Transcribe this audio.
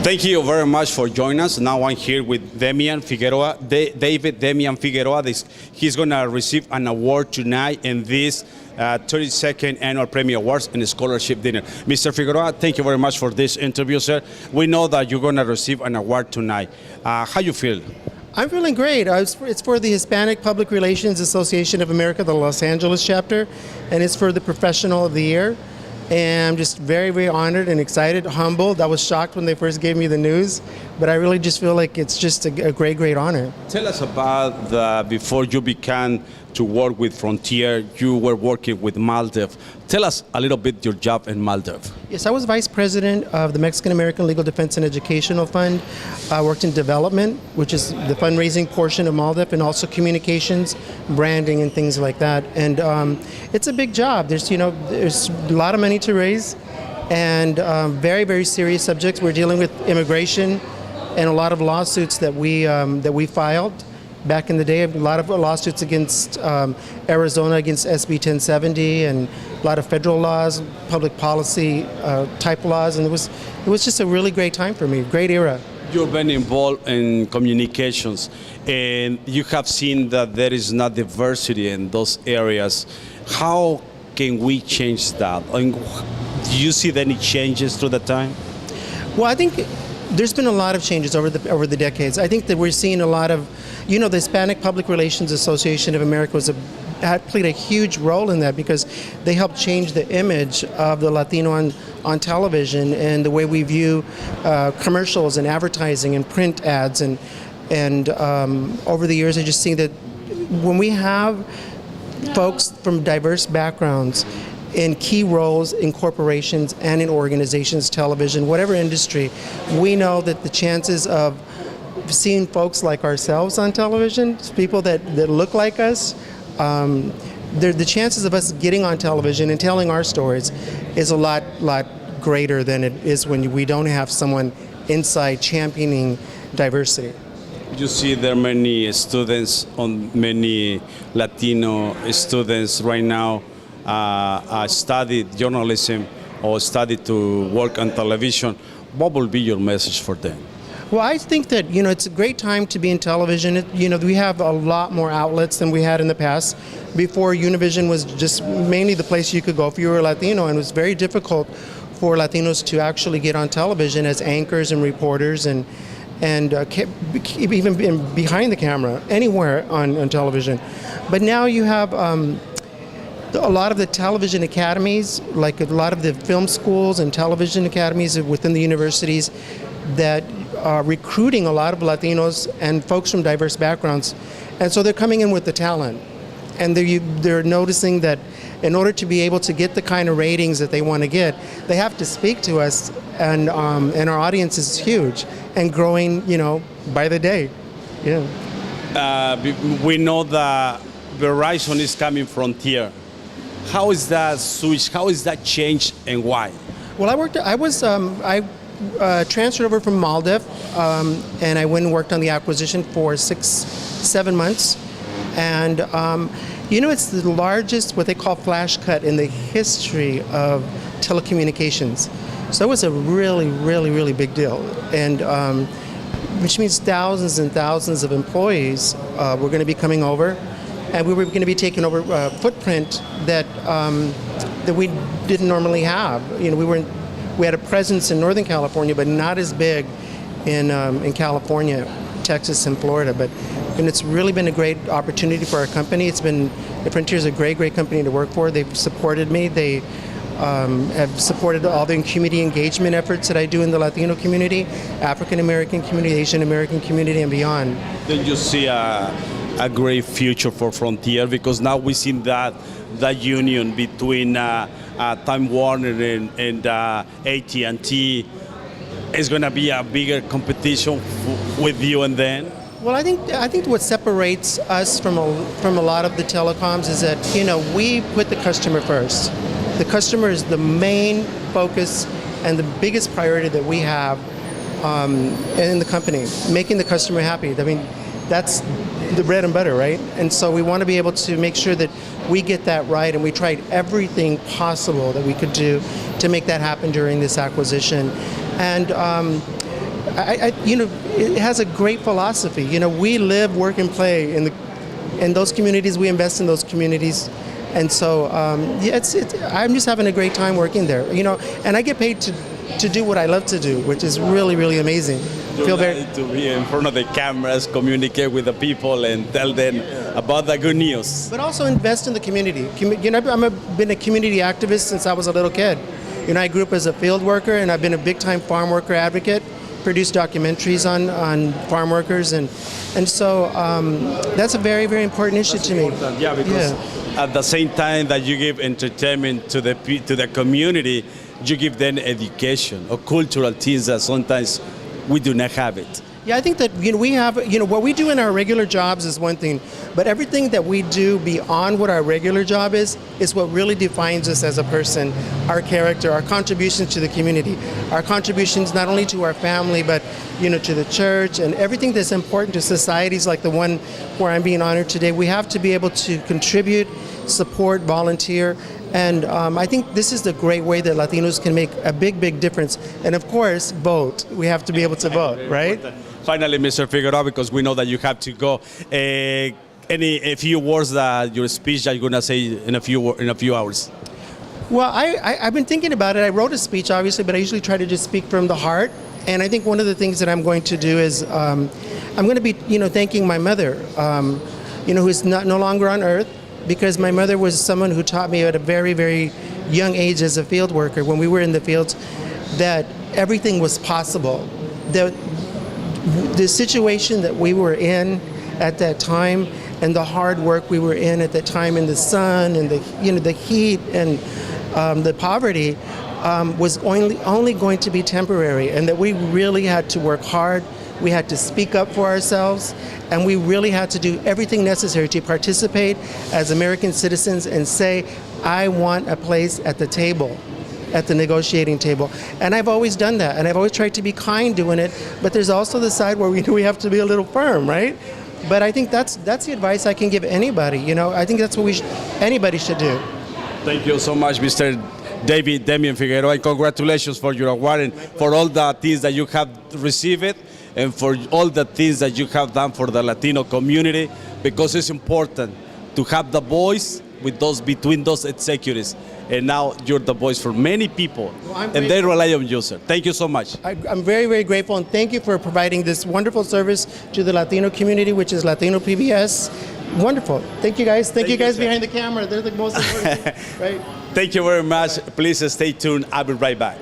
Thank you very much for joining us. Now I'm here with Demian Figueroa. David Demian Figueroa. He's going to receive an award tonight in this 32nd Annual Premier Awards and Scholarship Dinner. Mr. Figueroa, thank you very much for this interview, sir. We know that you're going to receive an award tonight. How you feel? I'm feeling great. It's for the Hispanic Public Relations Association of America, the Los Angeles chapter, and it's for the Professional of the Year. And I'm just very, very honored and excited, humbled. I was shocked when they first gave me the news, but I really just feel like it's just a great, great honor. Tell us about before you began to work with Frontier, you were working with Maldev. Tell us a little bit your job in Maldev. Yes, I was vice president of the Mexican American Legal Defense and Educational Fund. I worked in development, which is the fundraising portion of Maldev, and also communications, branding, and things like that. And it's a big job. There's a lot of money to raise, and very, very serious subjects. We're dealing with immigration and a lot of lawsuits that we filed. Back in the day, a lot of lawsuits against Arizona against SB 1070 and a lot of federal laws, public policy type laws, and it was just a really great time for me, great era. You've been involved in communications, and you have seen that there is not diversity in those areas. How can we change that? And do you see any changes through the time? Well, I think there's been a lot of changes over the decades. I think that we're seeing a lot of, the Hispanic Public Relations Association of America played a huge role in that because they helped change the image of the Latino on television and the way we view commercials and advertising and print ads. And over the years, I just see that when we have folks from diverse backgrounds in key roles in corporations and in organizations, television, whatever industry, we know that the chances of seeing folks like ourselves on television, people that look like us, the chances of us getting on television and telling our stories is a lot greater than it is when we don't have someone inside championing diversity. You see there are many students, many Latino students right now study journalism or study to work on television. What will be your message for them? Well, I think that, it's a great time to be in television. We have a lot more outlets than we had in the past. Before, Univision was just mainly the place you could go if you were Latino, and it was very difficult for Latinos to actually get on television as anchors and reporters and even behind the camera, anywhere on television. But now you have a lot of the television academies, like a lot of the film schools and television academies within the universities that are recruiting a lot of Latinos and folks from diverse backgrounds. And so they're coming in with the talent. And they're noticing that in order to be able to get the kind of ratings that they want to get, they have to speak to us, and our audience is huge and growing, by the day. Yeah. We know that Verizon is coming Frontier. How is that switch? How is that change, and why? Well, I transferred over from Maldev, and I went and worked on the acquisition for 6-7 months. And it's the largest, what they call flash cut in the history of telecommunications. So it was a really, really, really big deal. And which means thousands and thousands of employees were going to be coming over. And we were going to be taking over a footprint that we didn't normally have. We had a presence in Northern California, but not as big in California, Texas, and Florida. And it's really been a great opportunity for our company. Frontier is a great, great company to work for. They've supported me. They have supported all the community engagement efforts that I do in the Latino community, African American community, Asian American community, and beyond. Then you see a great future for Frontier, because now we see that union between Time Warner and AT&T is going to be a bigger competition with you and them. Well, I think what separates us from a lot of the telecoms is that we put the customer first. The customer is the main focus and the biggest priority that we have in the company, making the customer happy. I mean, that's the bread and butter, right? And so we want to be able to make sure that we get that right, and we tried everything possible that we could do to make that happen during this acquisition. And it has a great philosophy. We live, work, and play in those communities. We invest in those communities, and so I'm just having a great time working there. And I get paid to do what I love to do, which is really, really amazing. You like to be in front of the cameras, communicate with the people, and tell them about the good news. But also invest in the community. I've been a community activist since I was a little kid. I grew up as a field worker, and I've been a big-time farm worker advocate. Produced documentaries on farm workers, and so that's a very, very important issue to me. Yeah, because at the same time that you give entertainment to the community, you give them education or cultural things that sometimes we do not have it. Yeah, I think that we have what we do in our regular jobs is one thing, but everything that we do beyond what our regular job is what really defines us as a person, our character, our contributions to the community, our contributions not only to our family but to the church and everything that's important to societies like the one where I'm being honored today. We have to be able to contribute, support, volunteer. And I think this is the great way that Latinos can make a big, big difference. And of course, vote. We have to be able to vote, right? Finally, Mr. Figueroa, because we know that you have to go. A few words that your speech that you're gonna say in a few hours. Well, I've been thinking about it. I wrote a speech, obviously, but I usually try to just speak from the heart. And I think one of the things that I'm going to do is I'm going to be, thanking my mother, who's no longer on earth. Because my mother was someone who taught me at a very, very young age as a field worker, when we were in the fields, that everything was possible. The situation that we were in at that time and the hard work we were in at that time in the sun and the heat and the poverty was only going to be temporary, and that we really had to work hard. We had to speak up for ourselves, and we really had to do everything necessary to participate as American citizens and say, I want a place at the table, at the negotiating table. And I've always done that, and I've always tried to be kind doing it, but there's also the side where we have to be a little firm, right? But I think that's the advice I can give anybody. I think that's what anybody should do. Thank you so much, Mr. David Demian Figueroa, and congratulations for your award and for all the things that you have received, and for all the things that you have done for the Latino community, because it's important to have the voice between those executives. And now you're the voice for many people, and they rely on you, sir. Thank you so much. I'm very, very grateful, and thank you for providing this wonderful service to the Latino community, which is Latino PBS. Wonderful. Thank you, guys. Thank you guys behind the camera. They're the most important, right? Thank you very much. Please stay tuned. I'll be right back.